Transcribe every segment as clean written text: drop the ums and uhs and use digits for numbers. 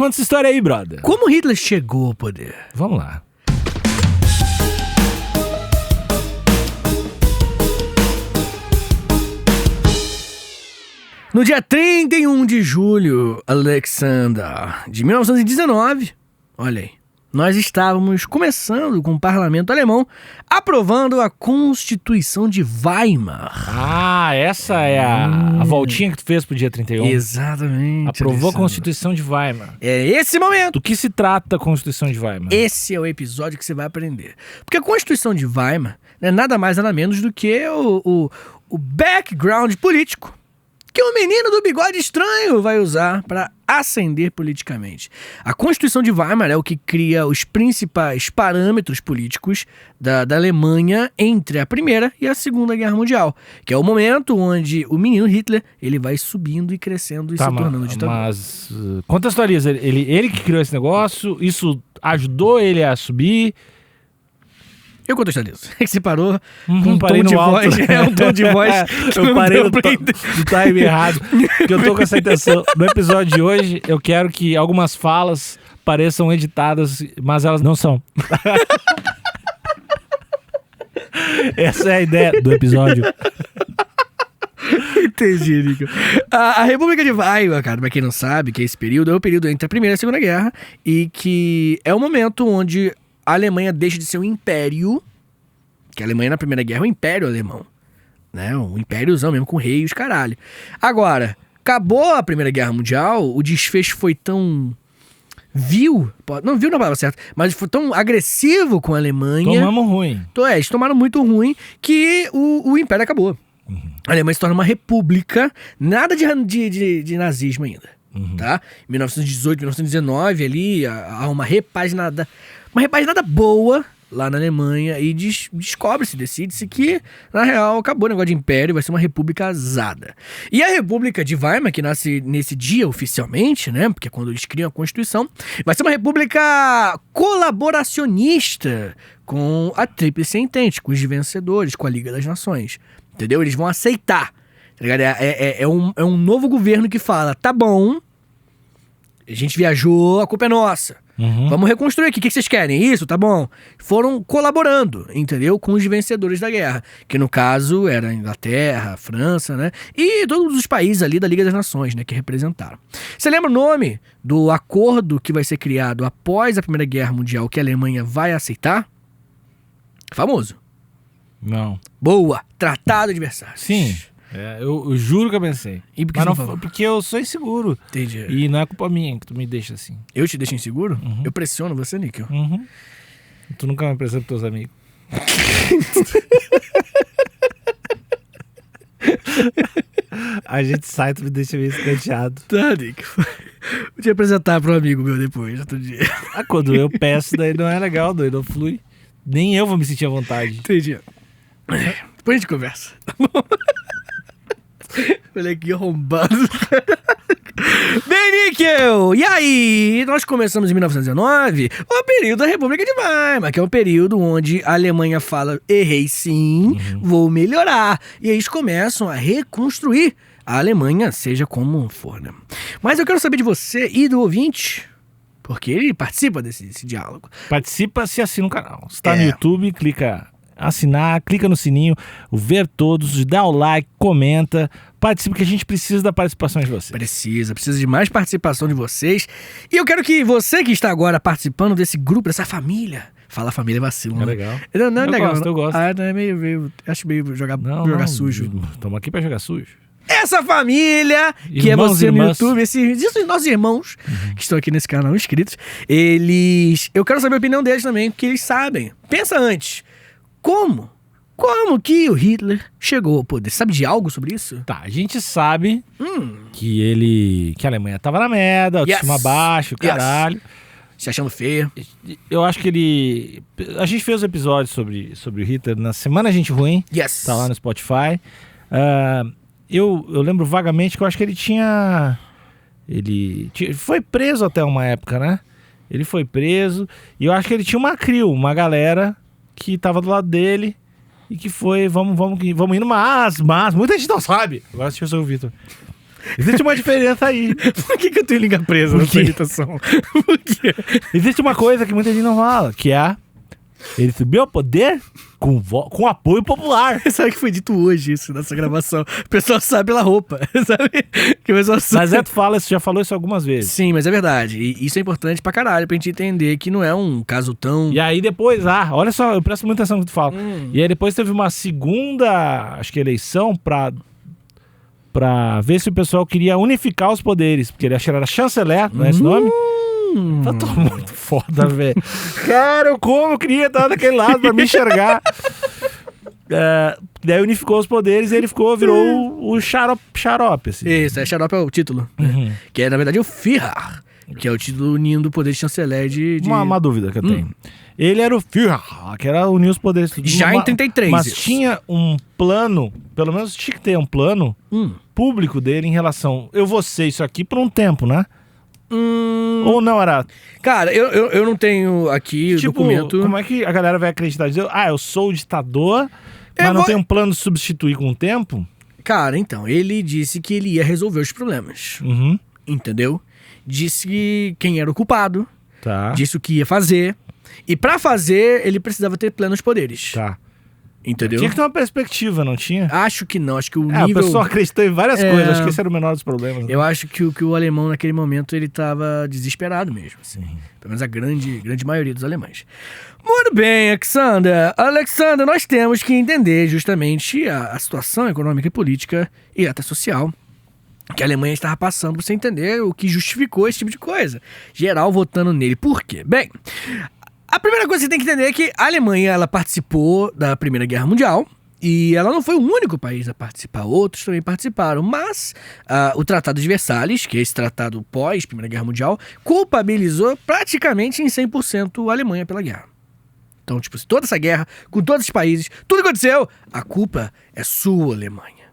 conta essa história aí, brother. Como Hitler chegou ao poder? Vamos lá. No dia 31 de julho, Alexander, de 1919, olha aí, nós estávamos começando com o parlamento alemão aprovando a Constituição de Weimar. Ah, essa é a voltinha que tu fez pro dia 31. Exatamente. Aprovou a Alexander. Constituição de Weimar. É esse momento. Do que se trata a Constituição de Weimar? Esse é o episódio que você vai aprender. Porque a Constituição de Weimar não é nada mais nada menos do que o background político que o menino do bigode estranho vai usar para ascender politicamente. A Constituição de Weimar é o que cria os principais parâmetros políticos da Alemanha entre a Primeira e a Segunda Guerra Mundial, que é o momento onde o menino Hitler ele vai subindo e crescendo e se tornando ditador. Mas contextualiza, ele que criou esse negócio, isso ajudou ele a subir? Eu contextualizo. É que você parou com um parei tom no de alto. voz. É um tom de voz. Que Eu não parei deu no pra entender. time errado. Porque eu tô com essa intenção. No episódio de hoje, eu quero que algumas falas pareçam editadas, mas elas não são. Essa é a ideia do episódio. Entendi, Nico. A República de Weimar, cara, pra quem não sabe, que é esse período, é o período entre a Primeira e a Segunda Guerra, e que é o momento onde a Alemanha deixa de ser um império, que a Alemanha na Primeira Guerra é um império alemão, né? Um impériozão mesmo, com rei e os caralho. Agora, acabou a Primeira Guerra Mundial, o desfecho foi tão vil, não vil na palavra certa, mas foi tão agressivo com a Alemanha. Tomamos ruim. Eles tomaram muito ruim que o império acabou. A Alemanha se torna uma república, nada de nazismo ainda, tá? Em 1918, 1919 ali, há uma repaginada boa lá na Alemanha e descobre-se, decide-se que, na real, acabou o negócio de império, vai ser uma república azada. E a República de Weimar, que nasce nesse dia oficialmente, né, porque é quando eles criam a Constituição, vai ser uma república colaboracionista com a Tríplice Entente, com os vencedores, com a Liga das Nações. Entendeu? Eles vão aceitar. Tá ligado? É um novo governo que fala, tá bom, a gente viajou, a culpa é nossa. Vamos reconstruir aqui. O que vocês querem? Isso, tá bom. Foram colaborando, entendeu? Com os vencedores da guerra. Que no caso era a Inglaterra, a França, né? E todos os países ali da Liga das Nações, né? Que representaram. Você lembra o nome do acordo que vai ser criado após a Primeira Guerra Mundial que a Alemanha vai aceitar? Famoso. Não. Boa. Tratado de Versalhes. Sim. Eu juro que eu pensei. E por que Mas você não não falou? porque eu sou inseguro. Entendi. E não é culpa minha que tu me deixa assim. Eu te deixo inseguro? Eu pressiono você, Níquel? Tu nunca me pressiona pros teus amigos. A gente sai, tu me deixa meio escanteado. Tá, Níquel. Vou te apresentar pro amigo meu depois, outro dia. Quando eu peço, daí não é legal, daí não flui. Nem eu vou me sentir à vontade. Entendi. Depois a gente conversa, tá bom? Olha aqui, arrombado. Bem, Níquel! E aí, nós começamos em 1919 o período da República de Weimar, que é um período onde a Alemanha fala, errei sim, vou melhorar. E eles começam a reconstruir a Alemanha, seja como for, né? Mas eu quero saber de você e do ouvinte, porque ele participa desse diálogo. Participa, se assina o canal. Se tá no YouTube, clica assinar, clica no sininho, o ver todos, dá o like, comenta, participa, que a gente precisa da participação de vocês. Precisa de mais participação de vocês. E eu quero que você que está agora participando desse grupo, dessa família, fala família vacilo, É né? legal. Não é legal. Eu gosto. Não é meio acho meio jogar sujo. Estamos aqui pra jogar sujo. Essa família, que é você no YouTube, esses nossos irmãos que estão aqui nesse canal inscritos, eu quero saber a opinião deles também, porque eles sabem. Pensa antes. Como que o Hitler chegou ao poder? Sabe de algo sobre isso? Tá, a gente sabe que a Alemanha tava na merda, autoestima baixo, caralho. Se achando feio. Eu acho que a gente fez um episódio sobre o Hitler na Semana Gente Ruim. Tá lá no Spotify. Eu lembro vagamente que eu acho que ele foi preso até uma época, né? Ele foi preso e eu acho que ele tinha uma galera que tava do lado dele e que foi, vamos indo, mas muita gente não sabe. Agora deixa eu ver o Vitor. Existe uma diferença aí. Por que eu tenho língua presa nessa imitação? Por quê? Existe uma coisa que muita gente não fala, que é ele subiu ao poder com apoio popular. Sabe que foi dito hoje isso, nessa gravação? O pessoal sabe pela roupa, sabe? Que o pessoal sabe. Mas Zé, tu já falou isso algumas vezes. Sim, mas é verdade. E isso é importante pra caralho, pra gente entender que não é um caso tão... E aí depois, olha só, eu presto muita atenção no que tu fala. E aí depois teve uma segunda, acho que eleição pra ver se o pessoal queria unificar os poderes. Porque ele era chanceler, não é esse nome? Tá muito foda, velho. Cara, como eu queria estar daquele lado pra me enxergar. Daí unificou os poderes e ele virou o xarope, assim. Isso, xarope é o título. Que é, na verdade, o Führer, que é o título unindo o poder de chanceler de... Uma dúvida que eu tenho. Ele era o Führer, que era unir os poderes. Já em 33. Mas tinha um plano, pelo menos tinha que ter um plano público dele em relação... Eu vou ser isso aqui por um tempo, né? Ou não era? Cara, eu não tenho aqui o documento. Como é que a galera vai acreditar? Dizer, eu sou o ditador, mas não tem um plano de substituir com o tempo? Cara, então, ele disse que ele ia resolver os problemas. Entendeu? Disse quem era o culpado. Tá. Disse o que ia fazer. E pra fazer, ele precisava ter plenos poderes. Tá. Entendeu? Tinha que ter uma perspectiva, não tinha? Acho que não, acho que o nível... O pessoal acreditou em várias coisas, acho que esse era o menor dos problemas. Né? Eu acho que o alemão, naquele momento, ele tava desesperado mesmo, assim. Pelo menos a grande maioria dos alemães. Muito bem, Alexander, nós temos que entender justamente a situação econômica e política e até social que a Alemanha estava passando, pra você entender o que justificou esse tipo de coisa. Geral votando nele. Por quê? Bem... A primeira coisa que você tem que entender é que a Alemanha, ela participou da Primeira Guerra Mundial e ela não foi o único país a participar, outros também participaram, mas o Tratado de Versalhes, que é esse tratado pós Primeira Guerra Mundial, culpabilizou praticamente em 100% a Alemanha pela guerra. Então, tipo, se toda essa guerra, com todos os países, tudo aconteceu, a culpa é sua, Alemanha.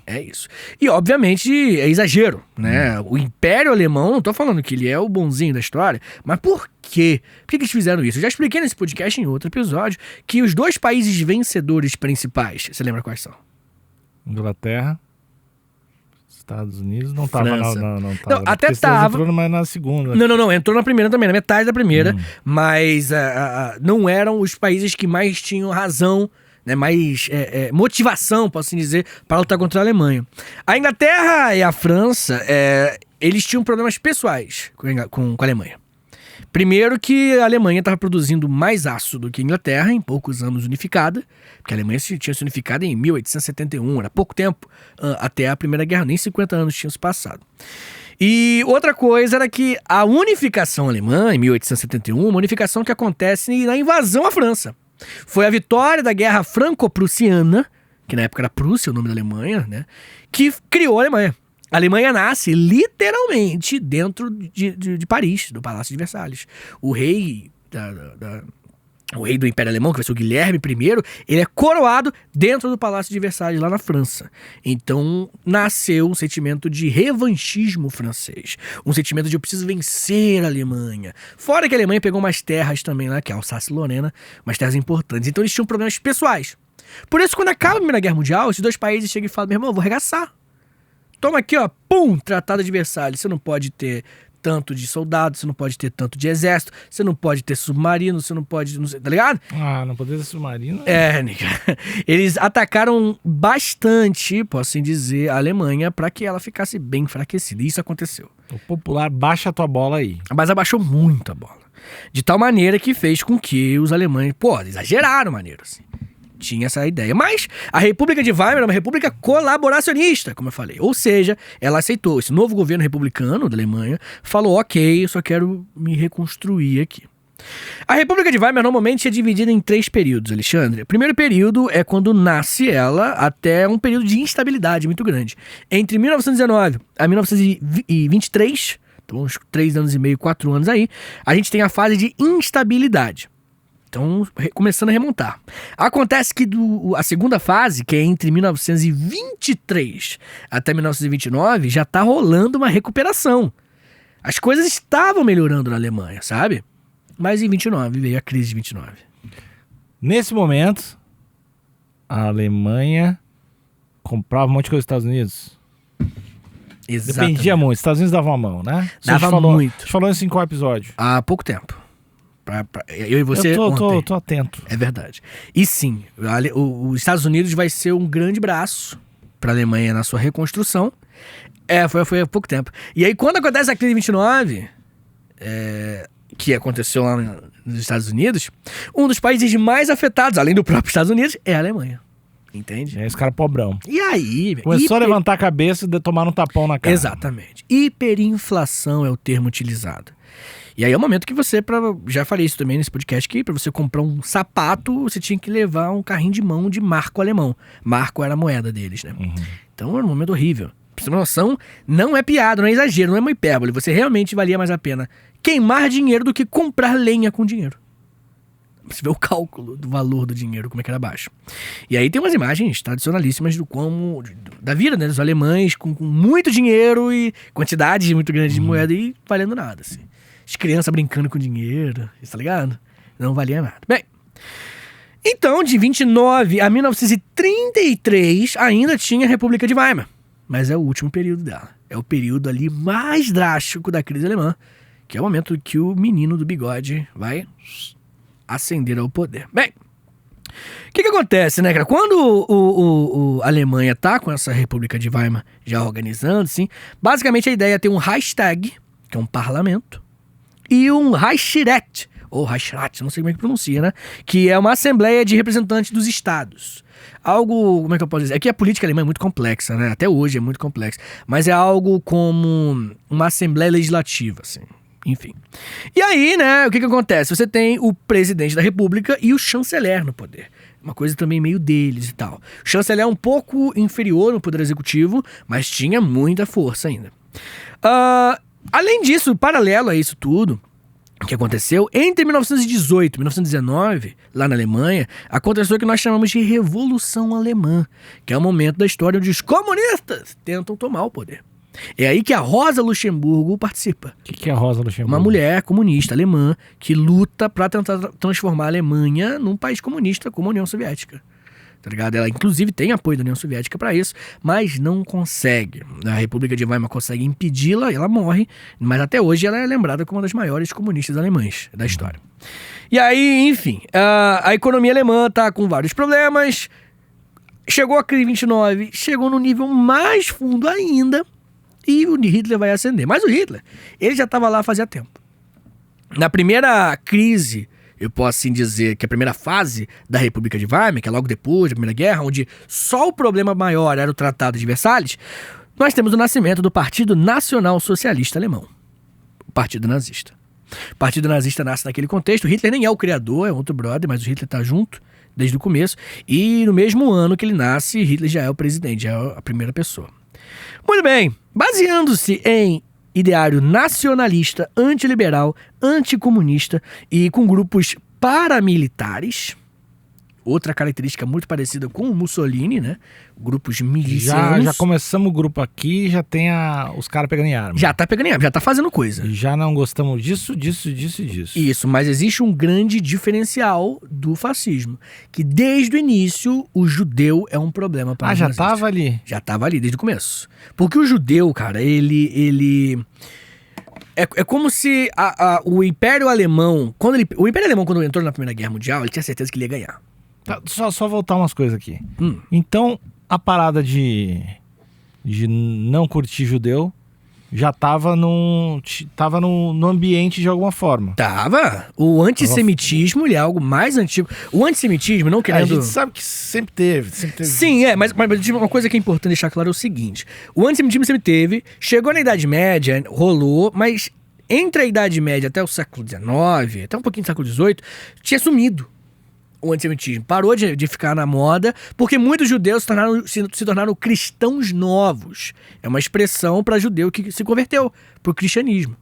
É isso. E, obviamente, é exagero, né? O Império Alemão, não tô falando que ele é o bonzinho da história, mas por quê? Por que eles fizeram isso? Eu já expliquei nesse podcast, em outro episódio, que os dois países vencedores principais, você lembra quais são? Inglaterra, Estados Unidos, não tava não tava. Não, até tava. Entrou na segunda. Não, entrou na primeira também, na metade da primeira, mas não eram os países que mais tinham razão, né, mais motivação, posso assim dizer, para lutar contra a Alemanha. A Inglaterra e a França, eles tinham problemas pessoais com a Alemanha. Primeiro que a Alemanha estava produzindo mais aço do que a Inglaterra, em poucos anos unificada, porque a Alemanha tinha se unificado em 1871, era pouco tempo até a Primeira Guerra, nem 50 anos tinham se passado. E outra coisa era que a unificação alemã, em 1871, uma unificação que acontece na invasão à França. Foi a vitória da Guerra Franco-Prussiana, que na época era Prússia, o nome da Alemanha, né? Que criou a Alemanha. A Alemanha nasce literalmente dentro de Paris, do Palácio de Versalhes. O rei o rei do Império Alemão, que vai ser o Guilherme I, ele é coroado dentro do Palácio de Versalhes, lá na França. Então, nasceu um sentimento de revanchismo francês. Um sentimento de eu preciso vencer a Alemanha. Fora que a Alemanha pegou umas terras também lá, que é Alsácia e Lorena, umas terras importantes. Então, eles tinham problemas pessoais. Por isso, quando acaba a Primeira Guerra Mundial, esses dois países chegam e falam, meu irmão, eu vou arregaçar. Toma aqui, ó, pum, Tratado de Versalhes. Você não pode ter tanto de soldados, você não pode ter tanto de exército, você não pode ter submarino, você não pode... Não sei, tá ligado? Não pode ter submarino. Eles atacaram bastante, posso assim dizer, a Alemanha para que ela ficasse bem enfraquecida. E isso aconteceu. O popular baixa a tua bola aí. Mas abaixou muito a bola. De tal maneira que fez com que os alemães, exageraram maneiro, assim. Tinha essa ideia. Mas a República de Weimar é uma república colaboracionista, como eu falei. Ou seja, ela aceitou. Esse novo governo republicano da Alemanha falou, ok, eu só quero me reconstruir aqui. A República de Weimar normalmente é dividida em 3 períodos, Alexandre. O primeiro período é quando nasce ela até um período de instabilidade muito grande. Entre 1919 a 1923, então uns 3 anos e meio, 4 anos aí, a gente tem a fase de instabilidade. Então, começando a remontar. Acontece que a segunda fase, que é entre 1923 até 1929, já tá rolando uma recuperação. As coisas estavam melhorando na Alemanha, sabe? Mas em 29 veio a crise de 29. Nesse momento, a Alemanha comprava um monte de coisa dos Estados Unidos. Exatamente. Dependia muito. Estados Unidos davam a mão, né? Dava muito. A gente falou isso em qual episódio? Há pouco tempo. Eu e você Eu tô atento. É verdade. E sim, os Estados Unidos vai ser um grande braço para a Alemanha na sua reconstrução. Foi há pouco tempo. E aí, quando acontece a crise de 29, que aconteceu lá nos Estados Unidos, um dos países mais afetados, além do próprio Estados Unidos, é a Alemanha. Entende? É esse cara pobrão. E aí... Começou a levantar a cabeça e tomar um tapão na cara. Exatamente. Hiperinflação é o termo utilizado. E aí é o momento que você, já falei isso também nesse podcast, que para você comprar um sapato, você tinha que levar um carrinho de mão de marco alemão. Marco era a moeda deles, né? Uhum. Então era um momento horrível. Pra você ter uma noção, não é piada, não é exagero, não é uma hipérbole. Você realmente valia mais a pena queimar dinheiro do que comprar lenha com dinheiro. Você vê o cálculo do valor do dinheiro, como é que era baixo. E aí tem umas imagens tradicionalíssimas da vida, né? Dos alemães com muito dinheiro e quantidade muito grande de moeda e valendo nada, assim. As crianças brincando com dinheiro, tá ligado? Não valia nada. Bem, então de 29 a 1933 ainda tinha a República de Weimar. Mas é o último período dela. É o período ali mais drástico da crise alemã, que é o momento que o menino do bigode vai ascender ao poder. Bem, o que acontece, né, cara? Quando a Alemanha tá com essa República de Weimar já organizando, assim, basicamente a ideia é ter um Reichstag, que é um parlamento, e um Reichsrat, ou Reichsrat, não sei como é que pronuncia, né? Que é uma assembleia de representantes dos estados. Algo, como é que eu posso dizer? É que a política alemã é muito complexa, né? Até hoje é muito complexa. Mas é algo como uma assembleia legislativa, assim. Enfim. E aí, né, o que acontece? Você tem o presidente da república e o chanceler no poder. Uma coisa também meio deles e tal. O chanceler é um pouco inferior no poder executivo, mas tinha muita força ainda. Além disso, paralelo a isso tudo, o que aconteceu, entre 1918 e 1919, lá na Alemanha, aconteceu o que nós chamamos de Revolução Alemã, que é o momento da história onde os comunistas tentam tomar o poder. É aí que a Rosa Luxemburgo participa. O que é a Rosa Luxemburgo? Uma mulher comunista alemã que luta para tentar transformar a Alemanha num país comunista como a União Soviética. Tá ligado? Ela, inclusive, tem apoio da União Soviética para isso, mas não consegue. A República de Weimar consegue impedi-la, ela morre, mas até hoje ela é lembrada como uma das maiores comunistas alemãs da história. E aí, enfim, a economia alemã tá com vários problemas. Chegou a crise 29, chegou no nível mais fundo ainda, e o Hitler vai ascender. Mas o Hitler, ele já estava lá fazia tempo. Na primeira crise, eu posso assim dizer que a primeira fase da República de Weimar, que é logo depois da Primeira Guerra, onde só o problema maior era o Tratado de Versalhes, nós temos o nascimento do Partido Nacional Socialista Alemão, o Partido Nazista. O Partido Nazista nasce naquele contexto. O Hitler nem é o criador, é outro brother, mas o Hitler está junto desde o começo. E no mesmo ano que ele nasce, Hitler já é o presidente, já é a primeira pessoa. Muito bem, baseando-se em ideário nacionalista, antiliberal, anticomunista e com grupos paramilitares, outra característica muito parecida com o Mussolini, né? Grupos milicianos. Já começamos o grupo aqui, já tem os caras pegando em arma. Já tá pegando em arma, já tá fazendo coisa. Já não gostamos disso. Isso, mas existe um grande diferencial do fascismo, que desde o início o judeu é um problema para os nazistas. Tava ali? Já tava ali desde o começo. Porque o judeu, cara, ele... É como se o Império Alemão, o Império Alemão, quando entrou na Primeira Guerra Mundial, ele tinha certeza que ele ia ganhar. Tá, só voltar umas coisas aqui. Então, a parada de não curtir judeu já tava no ambiente de alguma forma. Tava. O antissemitismo, ele é algo mais antigo. O antissemitismo, não querendo... A gente sabe que sempre teve. Sim, mas uma coisa que é importante deixar claro é o seguinte. O antissemitismo sempre teve, chegou na Idade Média, rolou, mas entre a Idade Média até o século XIX, até um pouquinho do século XVIII, tinha sumido o antissemitismo. Parou de ficar na moda, porque muitos judeus se tornaram cristãos novos. É uma expressão para judeu que se converteu para o cristianismo.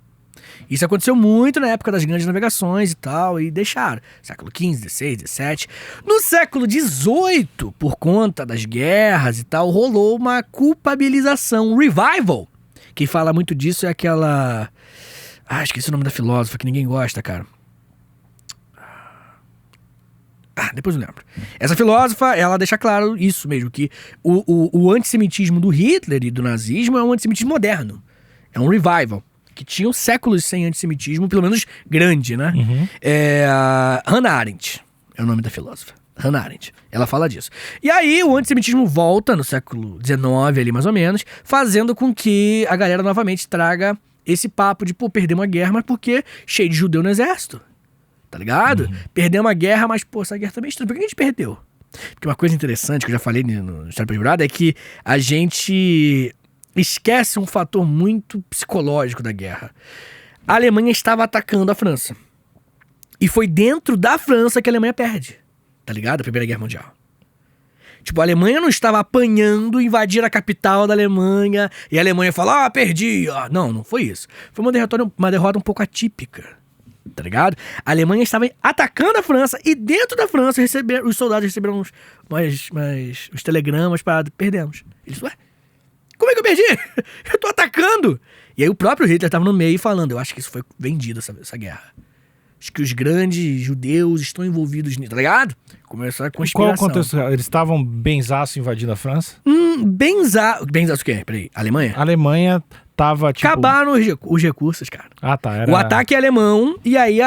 Isso aconteceu muito na época das grandes navegações e tal, e deixaram. Século XV, XVI, XVII. No século XVIII, por conta das guerras e tal, rolou uma culpabilização, um revival. Quem fala muito disso é aquela... esqueci o nome da filósofa, que ninguém gosta, cara. depois eu lembro. Essa filósofa, ela deixa claro isso mesmo, que o antissemitismo do Hitler e do nazismo é um antissemitismo moderno. É um revival. Que tinham séculos sem antissemitismo, pelo menos grande, né? Hannah Arendt é o nome da filósofa. Hannah Arendt. Ela fala disso. E aí o antissemitismo volta no século XIX ali, mais ou menos, fazendo com que a galera novamente traga esse papo de, perdemos a guerra, mas porque cheio de judeu no exército. Tá ligado? Perdemos a guerra, mas, essa guerra também é estranha. Por que a gente perdeu? Porque uma coisa interessante que eu já falei no História Perdurada é que a gente esquece um fator muito psicológico da guerra. A Alemanha estava atacando a França. E foi dentro da França que a Alemanha perde. Tá ligado? A Primeira Guerra Mundial. Tipo, a Alemanha não estava apanhando, invadir a capital da Alemanha, e a Alemanha fala, perdi. Não foi isso. Foi uma derrota um pouco atípica. Tá ligado? A Alemanha estava atacando a França, e dentro da França os soldados receberam os telegramas para perdemos. Eles, como é que eu perdi? Eu tô atacando. E aí o próprio Hitler estava no meio falando, eu acho que isso foi vendido, essa guerra. Acho que os grandes judeus estão envolvidos nisso, tá ligado? Começou a conspiração. Qual o contexto? Eles estavam benzaço invadindo a França? Benzaço o quê? Peraí, a Alemanha? A Alemanha tava, tipo... Acabaram os recursos, cara. Era... O ataque é alemão, e aí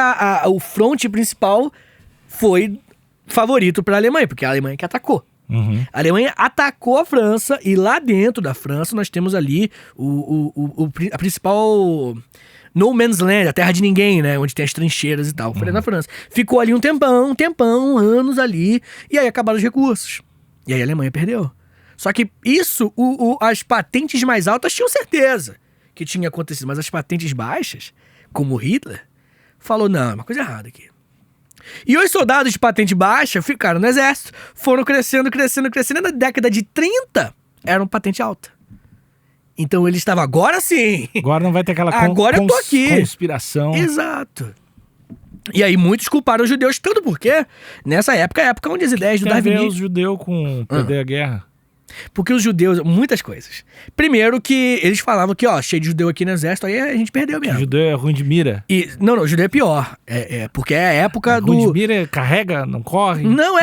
o fronte principal foi favorito pra Alemanha, porque é a Alemanha que atacou. A Alemanha atacou a França, e lá dentro da França nós temos ali a principal... No Man's Land, a terra de ninguém, né? Onde tem as trincheiras e tal. Foi na França. Ficou ali um tempão, anos ali. E aí acabaram os recursos. E aí a Alemanha perdeu. Só que isso, as patentes mais altas tinham certeza que tinha acontecido. Mas as patentes baixas, como Hitler, falou, não, é uma coisa errada aqui. E os soldados de patente baixa ficaram no exército. Foram crescendo. E na década de 30, eram patente alta. Então ele estava, agora sim. Agora não vai ter aquela agora eu tô aqui. Conspiração. Exato. E aí muitos culparam os judeus, tanto porque nessa época é a época onde as ideias do darwinismo... os judeus com perder a guerra? Porque os judeus, muitas coisas. Primeiro que eles falavam que, cheio de judeu aqui no exército, aí a gente perdeu mesmo. O judeu é ruim de mira? Não, judeu é pior. Porque é a época do... Ruim de mira, carrega, não corre? Não,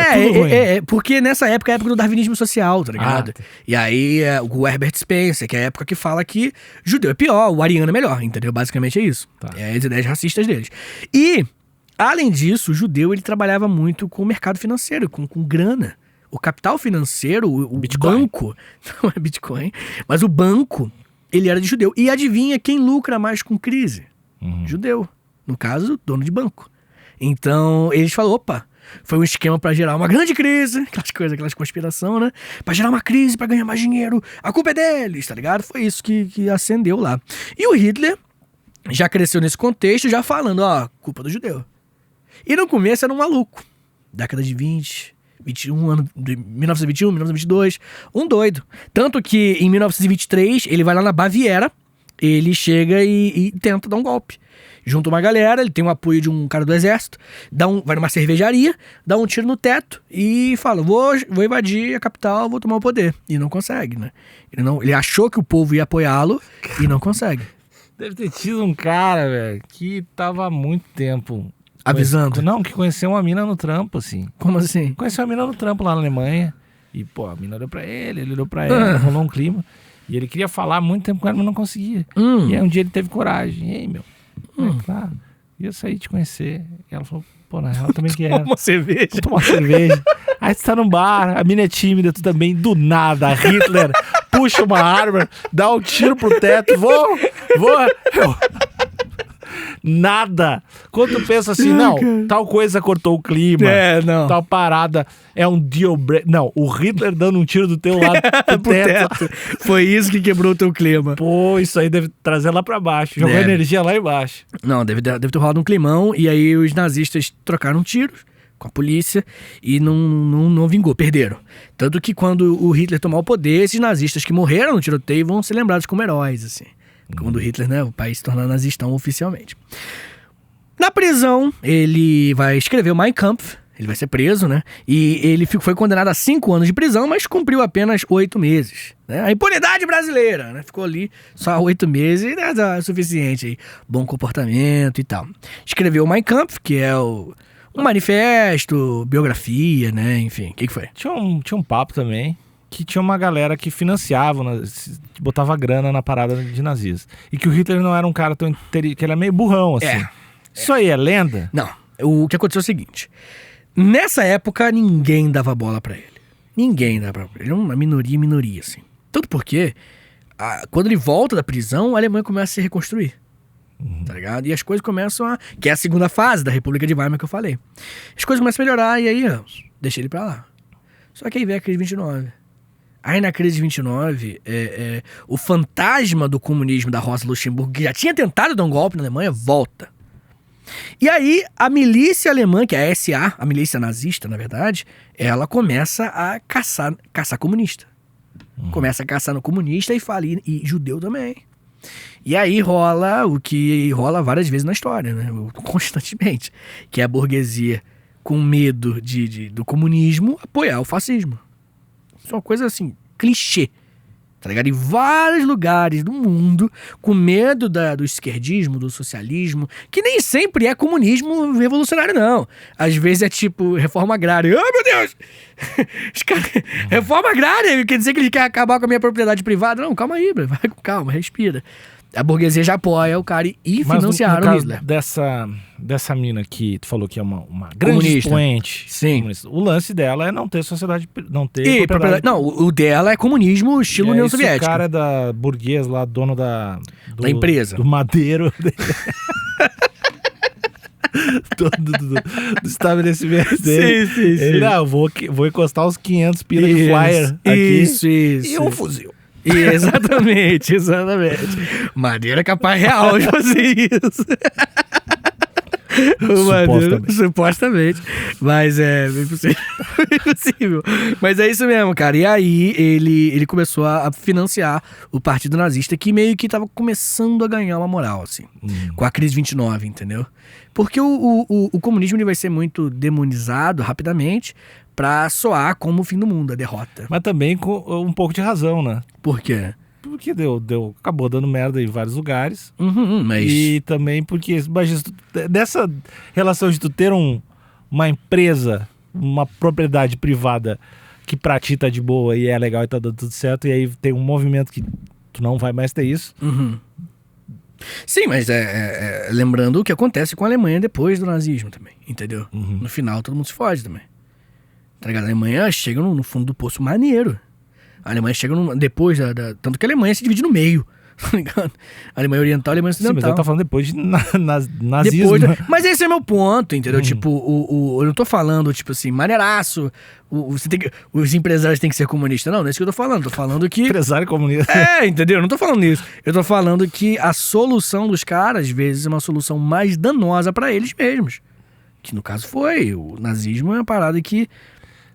porque nessa época é a época do darwinismo social, tá ligado? E aí o Herbert Spencer, que é a época que fala que judeu é pior, o ariano é melhor, entendeu? Basicamente é isso. Tá. É as ideias racistas deles. E, além disso, o judeu, ele trabalhava muito com o mercado financeiro, com grana. O capital financeiro, o banco, não é Bitcoin, mas o banco, ele era de judeu. E adivinha quem lucra mais com crise? Judeu. No caso, dono de banco. Então, eles falaram, foi um esquema pra gerar uma grande crise, aquelas conspiração, né? Pra gerar uma crise, pra ganhar mais dinheiro. A culpa é deles, tá ligado? Foi isso que acendeu lá. E o Hitler já cresceu nesse contexto, já falando, culpa do judeu. E no começo era um maluco. Década de 1921, 1922, um doido. Tanto que em 1923 ele vai lá na Baviera, ele chega e tenta dar um golpe. Junta uma galera, ele tem o apoio de um cara do exército, vai numa cervejaria, dá um tiro no teto e fala, vou invadir a capital, vou tomar o poder. E não consegue, né? Ele achou que o povo ia apoiá-lo e não consegue. Deve ter tido um cara, velho, que tava há muito tempo... Avisando? Não, que conheceu uma mina no trampo, assim. Como assim? Conheceu uma mina no trampo lá na Alemanha. E, a mina olhou pra ele olhou pra ela, rolou um clima. E ele queria falar há muito tempo com ela, mas não conseguia. E aí um dia ele teve coragem. E aí, meu, claro, ia sair te conhecer. E ela falou, na real também quero. Toma uma cerveja. Vou tomar uma cerveja. Aí você tá num bar, a mina é tímida, tu também, do nada, Hitler puxa uma arma, dá um tiro pro teto, vou. Nada. Quando tu pensa assim, tal coisa cortou o clima, tal parada é um deal break. Não, o Hitler dando um tiro do teu lado pro teto. Foi isso que quebrou o teu clima. Isso aí deve trazer lá pra baixo, jogou energia lá embaixo. Não, deve ter rolado um climão, e aí os nazistas trocaram tiros com a polícia e não vingou, perderam. Tanto que quando o Hitler tomar o poder, esses nazistas que morreram no tiroteio vão ser lembrados como heróis, assim. Quando o Hitler, né, o país se torna nazistão oficialmente. Na prisão, ele vai escrever o Mein Kampf, ele vai ser preso, né? E ele foi condenado a 5 anos de prisão, mas cumpriu apenas 8 meses. Né? A impunidade brasileira, né? Ficou ali só 8 meses, né? É suficiente aí. Bom comportamento e tal. Escreveu o Mein Kampf, que é um Um manifesto, biografia, né? Enfim, o que foi? Tinha um papo também que tinha uma galera que financiava, botava grana na parada de nazistas. E que o Hitler não era um cara tão que ele era meio burrão, assim. Isso aí é lenda? Não. O que aconteceu é o seguinte. Nessa época, ninguém dava bola pra ele. Ninguém dava bola pra ele. Ele era uma minoria, assim. Tanto porque, quando ele volta da prisão, a Alemanha começa a se reconstruir. Tá ligado? E as coisas começam a... Que é a segunda fase da República de Weimar que eu falei. As coisas começam a melhorar e aí, deixa ele pra lá. Só que aí vem a crise de 29. Aí na crise de 29, o fantasma do comunismo da Rosa Luxemburgo, que já tinha tentado dar um golpe na Alemanha, volta. E aí a milícia alemã, que é a SA, a milícia nazista, na verdade, ela começa a caçar comunista. Começa a caçar no comunista e e judeu também. E aí rola o que rola várias vezes na história, né? Constantemente. Que é a burguesia com medo do comunismo apoiar o fascismo. Isso é uma coisa assim, clichê. Tá ligado? Em vários lugares do mundo, com medo do esquerdismo, do socialismo, que nem sempre é comunismo revolucionário, não. Às vezes é tipo reforma agrária. Ai, meu Deus! Os caras, reforma agrária quer dizer que eles querem acabar com a minha propriedade privada? Não, calma aí, vai com calma, respira. A burguesia já apoia o cara e financiaram o Hitler. Dessa mina que tu falou que é uma grande expoente. Sim. Comunista. O lance dela é não ter sociedade, não ter propriedade. Não, o dela é comunismo estilo União Soviética. O cara é da burguês lá, dono da empresa. Do madeiro. do estabelecimento dele. Sim. Ele, vou encostar os 500 pila de flyer aqui. Isso. E um fuzil. Exatamente. Madeira é capaz real de fazer isso. Supostamente. Mas é impossível. Mas é isso mesmo, cara. E aí ele começou a financiar o partido nazista, que meio que tava começando a ganhar uma moral, assim. Com a crise 29, entendeu? Porque o comunismo ele vai ser muito demonizado rapidamente pra soar como o fim do mundo, a derrota. Mas também com um pouco de razão, né? Por quê? Porque acabou dando merda em vários lugares. Mas... E também porque, imagina, dessa relação de tu ter uma empresa, uma propriedade privada que pra ti tá de boa e é legal e tá dando tudo certo, e aí tem um movimento que tu não vai mais ter isso. Sim, mas lembrando o que acontece com a Alemanha depois do nazismo também, entendeu? No final todo mundo se fode também. Tá ligado? A Alemanha chega no fundo do poço maneiro. A Alemanha chega depois tanto que a Alemanha se divide no meio. Tá ligado? A Alemanha Oriental e a Alemanha Ocidental. Sim, mas eu tô falando depois de nazismo. Mas esse é meu ponto, entendeu? Tipo, eu não tô falando, tipo assim, maneiraço. Os empresários têm que ser comunistas. Não é isso que eu tô falando. Tô falando que... Empresário comunista. Entendeu? Eu não tô falando isso. Eu tô falando que a solução dos caras, às vezes, é uma solução mais danosa pra eles mesmos. Que no caso foi. O nazismo é uma parada que...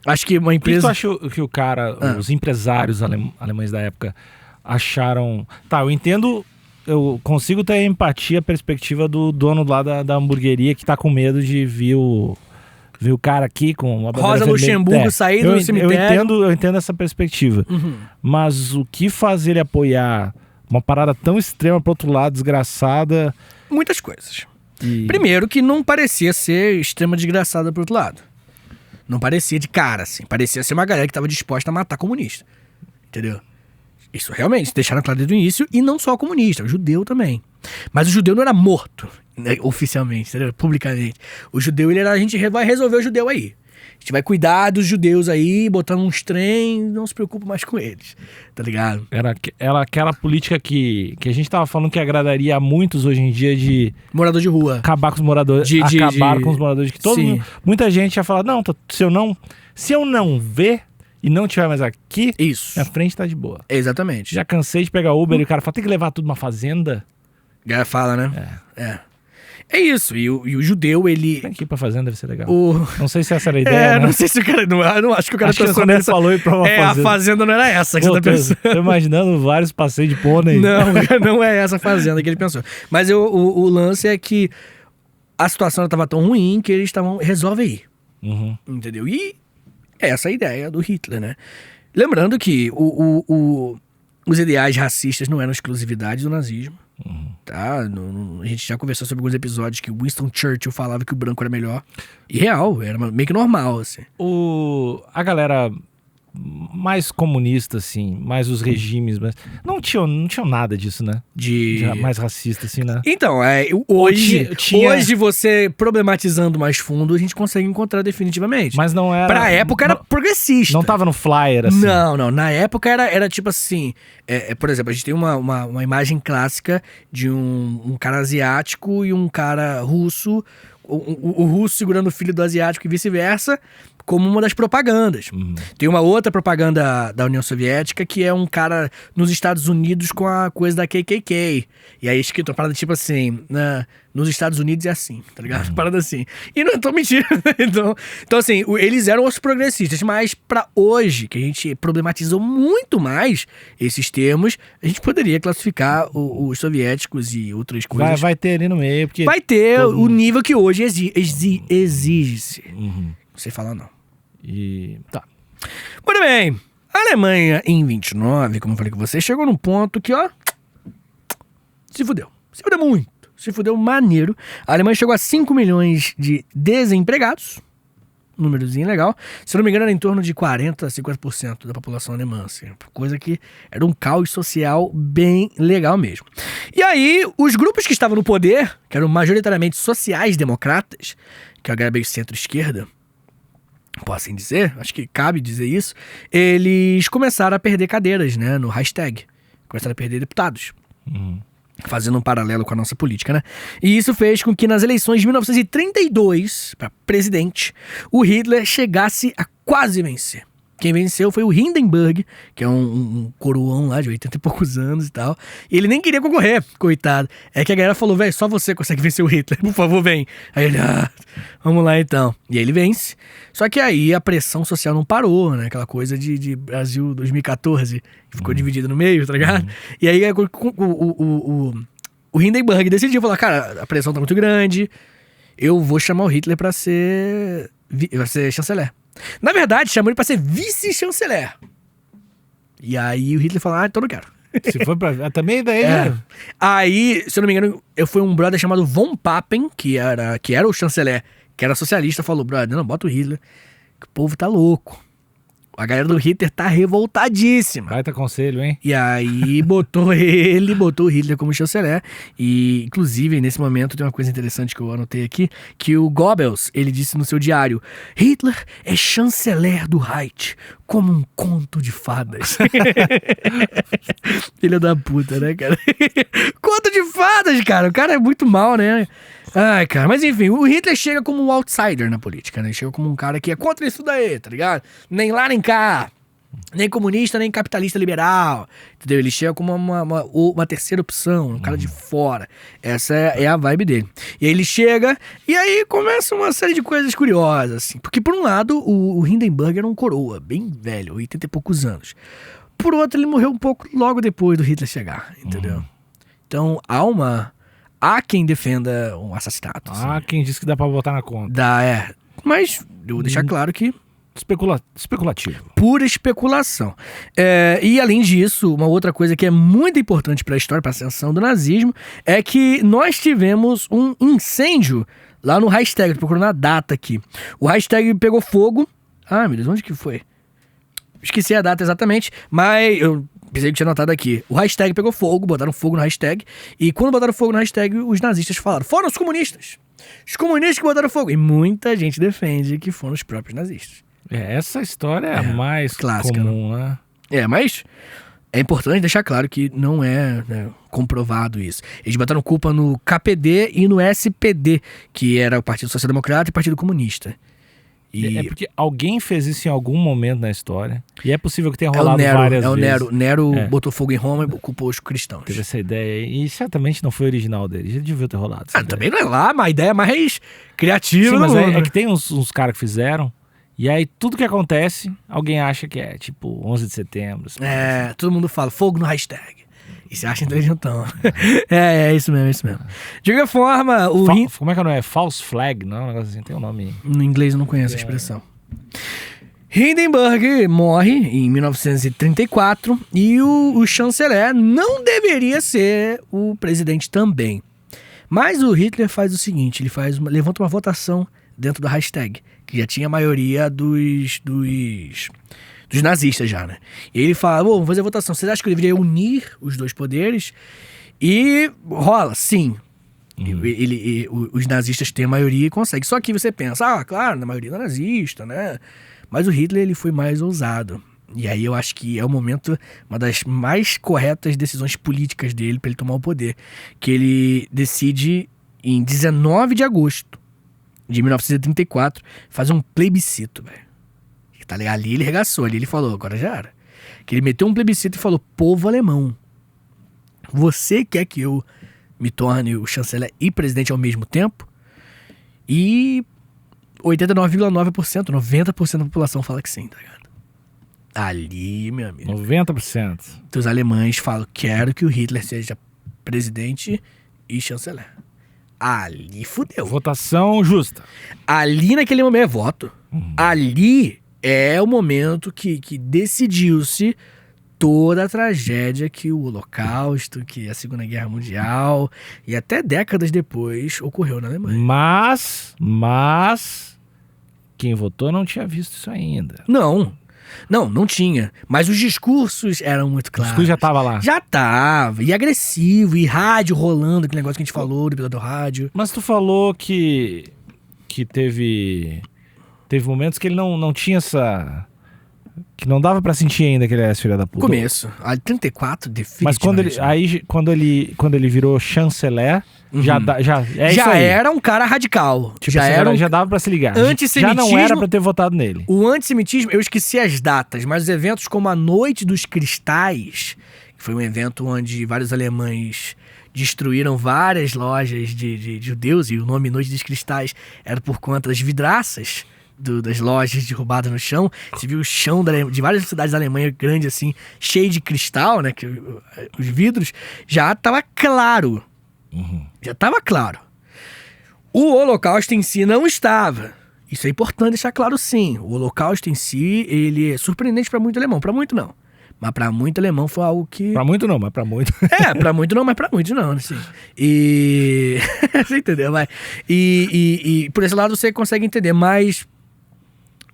Acho que uma empresa... Por que tu acha que o cara, os empresários alemães da época acharam... Tá, eu entendo, eu consigo ter empatia, a perspectiva do dono lá da hamburgueria que tá com medo de ver o cara aqui com uma bandeira Rosa Luxemburgo sair do cemitério. Eu entendo essa perspectiva. Mas o que faz ele apoiar uma parada tão extrema pro outro lado, desgraçada? Muitas coisas. Primeiro que não parecia ser extrema desgraçada pro outro lado. Não parecia de cara, assim. Parecia ser uma galera que tava disposta a matar comunista. Entendeu? Isso realmente, deixaram claro desde o início. E não só comunista, o judeu também. Mas o judeu não era morto, né, oficialmente, entendeu? Publicamente. O judeu, a gente vai resolver o judeu aí. A gente vai cuidar dos judeus aí, botar uns trem, não se preocupa mais com eles. Tá ligado? Era aquela política que a gente tava falando que agradaria a muitos hoje em dia de... Morador de rua. Acabar com os moradores. Com os moradores. Que muita gente ia falar, não, se eu não ver e não tiver mais aqui, isso, minha frente tá de boa. Exatamente. Já cansei de pegar Uber e o cara fala, tem que levar tudo numa fazenda. Já fala, né? É isso, e o judeu, ele... Vem aqui pra fazenda, deve ser legal. Não sei se essa era a ideia, né? Não sei se o cara... Não acho que o cara pensou nessa... falou ir pra uma fazenda. A fazenda não era essa que você tá pensando. Tô imaginando vários passeios de pônei. Não é essa fazenda que ele pensou. Mas o lance é que a situação tava tão ruim que eles estavam... Resolve aí. Entendeu? E essa é a ideia do Hitler, né? Lembrando que os ideais racistas não eram exclusividade do nazismo. Tá? A gente já conversou sobre alguns episódios que Winston Churchill falava que o branco era melhor. E real, era meio que normal, assim. A galera mais comunista, assim, mais os regimes, mas não tinham nada disso, né? Mais racista, assim, né? Então, hoje você problematizando mais fundo, a gente consegue encontrar definitivamente. Mas não era... Pra época era progressista. Não tava no flyer, assim. Não. Na época era tipo assim... por exemplo, a gente tem uma imagem clássica de um cara asiático e um cara russo... O russo segurando o filho do asiático e vice-versa, como uma das propagandas. Tem uma outra propaganda da União Soviética que é um cara nos Estados Unidos com a coisa da KKK. E aí escrito uma parada tipo assim, nos Estados Unidos é assim, tá ligado? Parada assim. E não tô mentindo. Então assim, eles eram os progressistas, mas pra hoje, que a gente problematizou muito mais esses termos, a gente poderia classificar os soviéticos e outras coisas. Vai ter ali no meio, porque... Vai ter o nível que hoje exige-se. Não sei falar, não. Tá. Muito bem. A Alemanha, em 29, como eu falei com você, chegou num ponto que, se fudeu. Se fudeu muito. Se fudeu maneiro. A Alemanha chegou a 5 milhões de desempregados. Númerozinho legal. Se não me engano, era em torno de 40% a 50% da população alemã. Assim, coisa que era um caos social bem legal mesmo. E aí, os grupos que estavam no poder, que eram majoritariamente sociais-democratas, que é a galera meio centro-esquerda, posso assim dizer, acho que cabe dizer isso, eles começaram a perder cadeiras, né, no hashtag. Começaram a perder deputados. Fazendo um paralelo com a nossa política, né? E isso fez com que nas eleições de 1932, para presidente, o Hitler chegasse a quase vencer. Quem venceu foi o Hindenburg, que é um coroão lá de 80 e poucos anos e tal. E ele nem queria concorrer, coitado. É que a galera falou, velho, só você consegue vencer o Hitler, por favor, vem. Aí ele, vamos lá então. E aí ele vence. Só que aí a pressão social não parou, né? Aquela coisa de Brasil 2014, que ficou dividido no meio, tá ligado? E aí o Hindenburg decidiu, falou, cara, a pressão tá muito grande, eu vou chamar o Hitler pra ser chanceler. Na verdade, chamou ele pra ser vice-chanceler. E aí o Hitler falou, então não quero. Se for pra... Também daí... Aí, se eu não me engano, foi um brother chamado Von Papen, que era o chanceler, que era socialista, falou, brother, não, bota o Hitler, que o povo tá louco. A galera do Hitler tá revoltadíssima. Baita conselho, hein? E aí botou o Hitler como chanceler. E, inclusive, nesse momento tem uma coisa interessante que eu anotei aqui, que o Goebbels, ele disse no seu diário, Hitler é chanceler do Reich, como um conto de fadas. Filho da puta, né, cara? Conto de fadas, cara. O cara é muito mal, né? Ai, cara, mas enfim, o Hitler chega como um outsider na política, né? Ele chega como um cara que é contra isso daí, tá ligado? Nem lá, nem cá. Nem comunista, nem capitalista liberal. Entendeu? Ele chega como uma terceira opção, um cara de fora. Essa é a vibe dele. E aí ele chega, e aí começa uma série de coisas curiosas, assim. Porque, por um lado, o Hindenburg era um coroa, bem velho, 80 e poucos anos. Por outro, ele morreu um pouco logo depois do Hitler chegar, entendeu? Então, há quem defenda um assassinato. Há quem diz que dá pra botar na conta. Mas eu vou deixar claro que... Especulativo. Pura especulação. E além disso, uma outra coisa que é muito importante para a história, para a ascensão do nazismo, é que nós tivemos um incêndio lá no hashtag. Tô procurando a data aqui. O hashtag pegou fogo. Ah, meu Deus, onde que foi? Esqueci a data exatamente, mas eu pensei que tinha anotado aqui. O hashtag pegou fogo, botaram fogo no hashtag. E quando botaram fogo no hashtag, os nazistas falaram, foram os comunistas. Os comunistas que botaram fogo. E muita gente defende que foram os próprios nazistas. Essa história é a mais clássica, comum, né? Mas é importante deixar claro que não é, né, comprovado isso. Eles botaram culpa no KPD e no SPD, que era o Partido Social Democrata e o Partido Comunista. É porque alguém fez isso em algum momento na história. E é possível que tenha rolado várias vezes. Nero botou fogo em Roma e culpou os cristãos. Teve essa ideia aí. E certamente não foi original dele. Já devia ter rolado. Também não é lá, mas a ideia é mais criativa. Sim, mas é que tem uns caras que fizeram. E aí tudo que acontece, alguém acha que é tipo 11 de setembro. Todo mundo fala fogo no hashtag. E você acha inteligentão. É isso mesmo, é isso mesmo. De qualquer forma, como é que não é? False flag, não? Um negócio assim, tem um nome. No inglês eu não conheço a expressão. Hindenburg morre em 1934 e o chanceler não deveria ser o presidente também. Mas o Hitler faz o seguinte, ele levanta uma votação dentro da hashtag, que já tinha a maioria dos nazistas já, né? E ele fala, vamos fazer a votação, vocês acham que eu deveria unir os dois poderes? E rola, sim. Os nazistas têm a maioria e conseguem. Só que você pensa, claro, na maioria é nazista, né? Mas o Hitler, ele foi mais ousado. E aí eu acho que é o momento, uma das mais corretas decisões políticas dele para ele tomar o poder. Que ele decide, em 19 de agosto de 1934, fazer um plebiscito, velho. Tá ligado? Ali ele regaçou, ali ele falou, agora já era. Que ele meteu um plebiscito e falou, povo alemão, você quer que eu me torne o chanceler e presidente ao mesmo tempo? E 89,9%, 90% da população fala que sim, tá ligado? Ali, meu amigo. 90%. Então, os alemães falam, quero que o Hitler seja presidente e chanceler. Ali fudeu. Votação justa. Ali naquele momento é voto. Ali é o momento que decidiu-se toda a tragédia que o Holocausto, que a Segunda Guerra Mundial e até décadas depois ocorreu na Alemanha. Mas quem votou não tinha visto isso ainda. Não tinha. Mas os discursos eram muito claros. O discurso já tava lá. Já tava. E agressivo, e rádio rolando, aquele negócio que a gente falou, do episódio do rádio. Mas tu falou que teve momentos que ele não tinha essa... Que não dava pra sentir ainda que ele era filho da puta. Começo. A 34, definitivamente. Mas quando ele virou chanceler, já era um cara radical. Tipo, já dava pra se ligar. Antissemitismo, já não era pra ter votado nele. O antissemitismo, eu esqueci as datas, mas os eventos como a Noite dos Cristais, que foi um evento onde vários alemães destruíram várias lojas de judeus, e o nome Noite dos Cristais era por conta das vidraças das lojas derrubadas no chão. Você viu o chão de várias cidades da Alemanha grande assim, cheio de cristal, né? Que os vidros já tava claro. Já tava claro. O Holocausto em si não estava. Isso é importante deixar claro, sim. O Holocausto em si, ele é surpreendente para muito alemão. Para muito não. Mas pra muito alemão foi algo que... Pra muito não, mas pra muito. Pra muito não, mas pra muito não, assim. E... Você entendeu? Mas... E por esse lado você consegue entender, mas...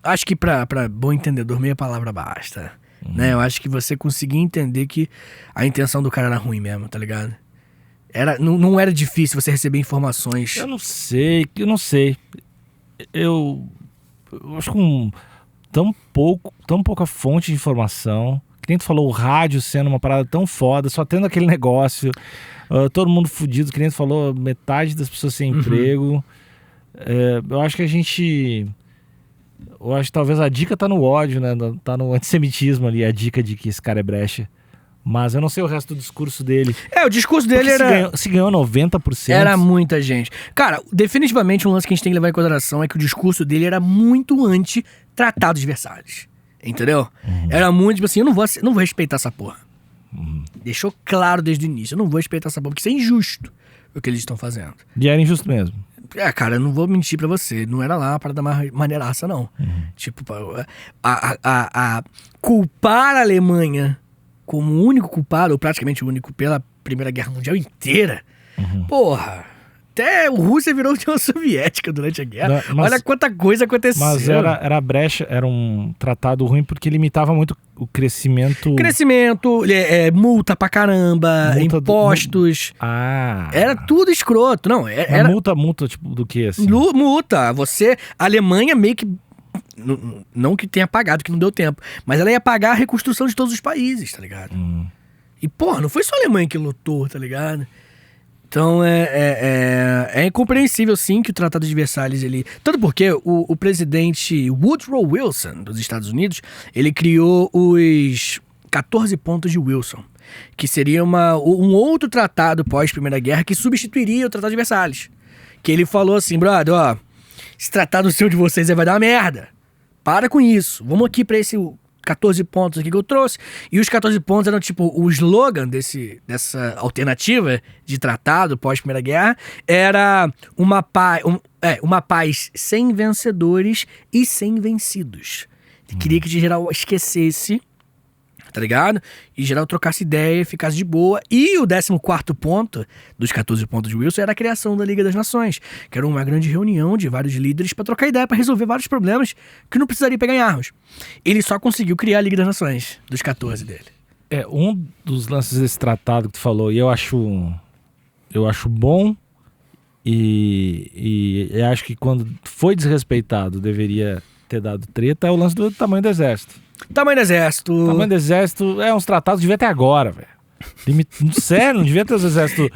Acho que pra bom entendedor, meia palavra basta. Né? Eu acho que você conseguia entender que a intenção do cara era ruim mesmo, tá ligado? Não era difícil você receber informações. Eu não sei. Eu acho que tão pouca fonte de informação. Que nem tu falou, o rádio sendo uma parada tão foda, só tendo aquele negócio, todo mundo fudido, que nem tu falou, metade das pessoas sem emprego. Eu acho que eu acho que talvez a dica tá no ódio, né? Tá no antissemitismo ali, a dica de que esse cara é brecha. Mas eu não sei o resto do discurso dele. O discurso dele era... Se ganhou 90%... Era muita gente. Cara, definitivamente um lance que a gente tem que levar em consideração é que o discurso dele era muito anti-Tratado de Versalhes. Entendeu? Era muito, tipo assim, eu não vou respeitar essa porra. Deixou claro desde o início, eu não vou respeitar essa porra, porque isso é injusto o que eles estão fazendo. E era injusto mesmo. Cara, eu não vou mentir pra você, não era lá a parada maneiraça, não. Tipo, a culpar a Alemanha como o único culpado, ou praticamente o único, pela Primeira Guerra Mundial inteira, porra... Até a Rússia virou União Soviética durante a guerra. Olha quanta coisa aconteceu. Mas era brecha, era um tratado ruim porque limitava muito o crescimento... Multa pra caramba, impostos. Era tudo escroto. Não, era... Multa tipo do que, assim? Multa. A Alemanha meio que... Não que tenha pagado, que não deu tempo. Mas ela ia pagar a reconstrução de todos os países, tá ligado? E, porra, não foi só a Alemanha que lutou, tá ligado? Então, é incompreensível, sim, que o Tratado de Versalhes, Tanto porque o presidente Woodrow Wilson, dos Estados Unidos, ele criou os 14 pontos de Wilson, que seria um outro tratado pós-Primeira Guerra que substituiria o Tratado de Versalhes. Que ele falou assim, brother, ó, esse tratado seu de vocês aí vai dar uma merda. Para com isso. Vamos aqui pra esse 14 pontos aqui que eu trouxe. E os 14 pontos eram tipo, o slogan dessa alternativa de tratado pós-Primeira Guerra era uma paz sem vencedores e sem vencidos. Queria que geral esquecesse, tá ligado? E geral trocasse ideia, ficasse de boa. E o 14º ponto dos 14 pontos de Wilson era a criação da Liga das Nações, que era uma grande reunião de vários líderes pra trocar ideia, pra resolver vários problemas que não precisaria pegar em armas. Ele só conseguiu criar a Liga das Nações, dos 14 dele. Um dos lances desse tratado que tu falou, e eu acho bom, e acho que quando foi desrespeitado deveria ter dado treta, é o lance do tamanho do exército. Tamanho do exército. O tamanho do exército uns tratados devia ter agora, velho. Sério, não devia ter os exércitos.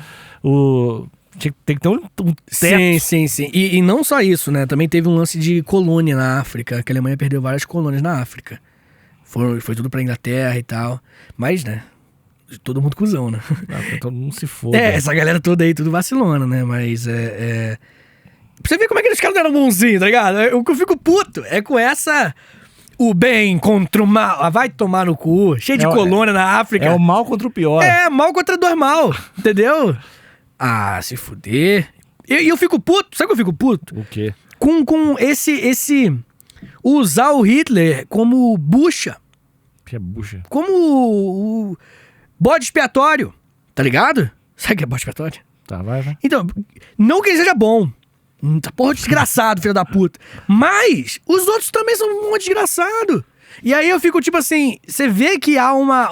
Tem que ter um teto. Sim. E não só isso, né? Também teve um lance de colônia na África, que a Alemanha perdeu várias colônias na África. Foi tudo pra Inglaterra e tal. Mas, né? Todo mundo cuzão, né? Todo mundo se foda. Essa galera toda aí, tudo vacilona, né? Mas Pra você ver como é que os caras não eram bonzinhos, tá ligado? O que eu fico puto é com essa... O bem contra o mal. Vai tomar no cu. Cheio de colônia na África. É o mal contra o pior. Mal contra dois mal. Entendeu? Se fuder. E eu fico puto. Sabe o que eu fico puto? O quê? Com esse... Usar o Hitler como bucha. Que é bucha? Como o bode expiatório. Tá ligado? Sabe o que é bode expiatório? Tá, vai. Então, não que ele seja bom. Porra, desgraçado, filho da puta. Mas os outros também são um desgraçado. E aí eu fico tipo assim, você vê que há uma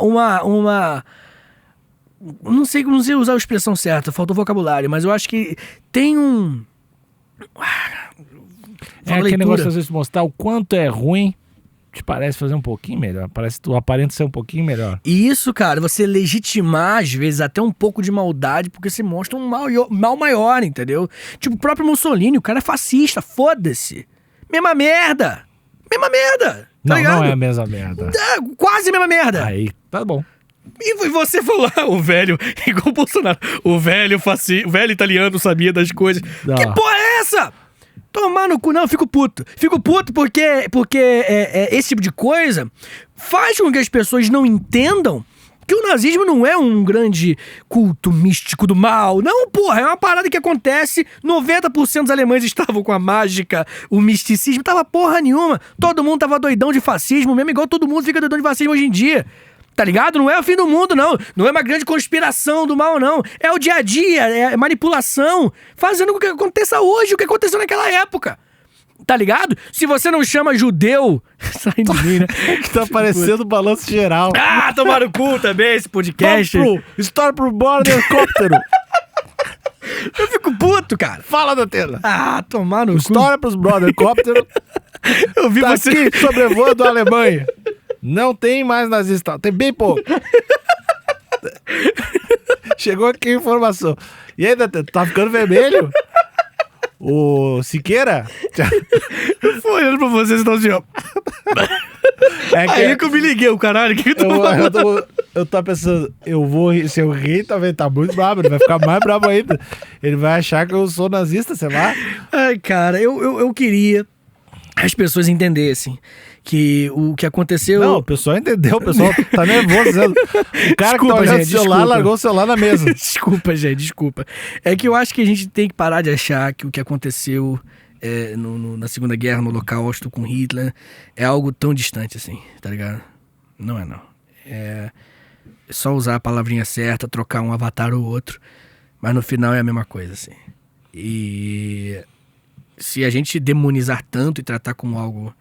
não sei usar a expressão certa, faltou vocabulário, mas eu acho que tem um... aquele negócio às vezes de mostrar o quanto é ruim, te parece fazer um pouquinho melhor, parece que tu aparenta ser um pouquinho melhor. E isso, cara, você legitimar às vezes até um pouco de maldade, porque você mostra um mal maior, entendeu? Tipo, o próprio Mussolini, o cara é fascista, foda-se. Mesma merda, tá ligado? Não é a mesma merda. Quase a mesma merda. Aí, tá bom. E você falou, o velho, igual o Bolsonaro, o velho italiano sabia das coisas. Não. Que porra é essa? Tomar no cu, não, eu fico puto. Fico puto porque esse tipo de coisa faz com que as pessoas não entendam que o nazismo não é um grande culto místico do mal. Não, porra, é uma parada que acontece. 90% dos alemães estavam com a mágica, o misticismo, tava porra nenhuma. Todo mundo tava doidão de fascismo, mesmo igual todo mundo fica doidão de fascismo hoje em dia. Tá ligado? Não é o fim do mundo, não. Não é uma grande conspiração do mal, não. É o dia a dia, é manipulação, fazendo com que aconteça hoje o que aconteceu naquela época. Tá ligado? Se você não chama judeu... Sai de mim, né? Que tá parecendo balanço geral. Tomar no cu também esse podcast. História pro bordercóptero. Eu fico puto, cara. Fala, Datena. Tomar no cu. História pros bordercóptero. Eu vi tá você... aqui sobrevoando a Alemanha. Não tem mais nazista, tem bem pouco. Chegou aqui a informação. E aí, tá ficando vermelho? O Siqueira? Eu fui olhando pra vocês e tô assim, ó. Aí que eu me liguei, o caralho, que tu falando? Eu tô pensando, eu vou rir, se eu rir, talvez tá muito brabo, ele vai ficar mais brabo ainda. Ele vai achar que eu sou nazista, sei lá. Ai, cara, eu queria as pessoas entendessem que o que aconteceu... Não, o pessoal entendeu, o pessoal tá nervoso. Dizendo, o cara que tá olhando o celular largou o celular na mesa. Desculpa. É que eu acho que a gente tem que parar de achar que o que aconteceu na Segunda Guerra, no Holocausto com Hitler, é algo tão distante assim, tá ligado? Não é, não. É só usar a palavrinha certa, trocar um avatar ou outro, mas no final é a mesma coisa, assim. E se a gente demonizar tanto e tratar como algo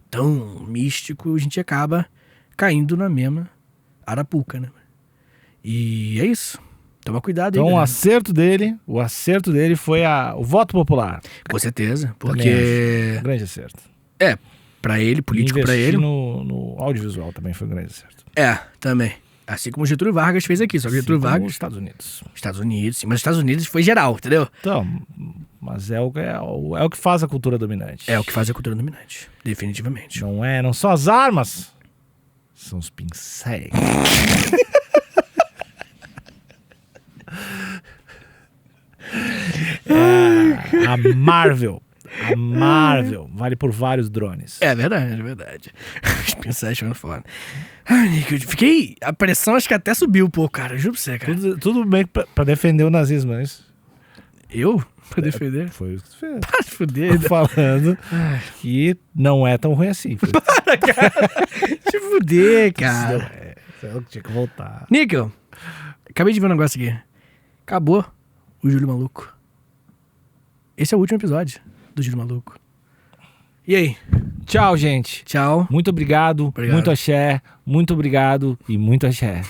tão místico, a gente acaba caindo na mesma arapuca, né? E é isso. Toma cuidado aí. Então o acerto dele foi o voto popular. Com certeza, porque... Um grande acerto. Pra ele, político pra ele. No audiovisual também foi um grande acerto. Também. Assim como o Getúlio Vargas fez aqui, só que Getúlio Vargas... Os Estados Unidos. Estados Unidos, sim, mas os Estados Unidos foi geral, entendeu? Então, mas é o que faz a cultura dominante. É o que faz a cultura dominante, definitivamente. Não são as armas, são os pincéis. A Marvel vale por vários drones. É verdade. Os pincéis foram foda. Ai, Nick, a pressão acho que até subiu um pouco, cara. Juro pra você, cara. Tudo bem pra defender o nazismo, é isso? Eu? Pra defender? Foi o que você fez. Para de fuder. Tô falando que não é tão ruim assim. Para, cara. Te fuder, cara. Eu tinha que voltar. Níquel, acabei de ver um negócio aqui. Acabou o Júlio Maluco. Esse é o último episódio do Júlio Maluco. E aí? Tchau, gente. Tchau. Muito obrigado. Muito axé. Muito obrigado e muito axé.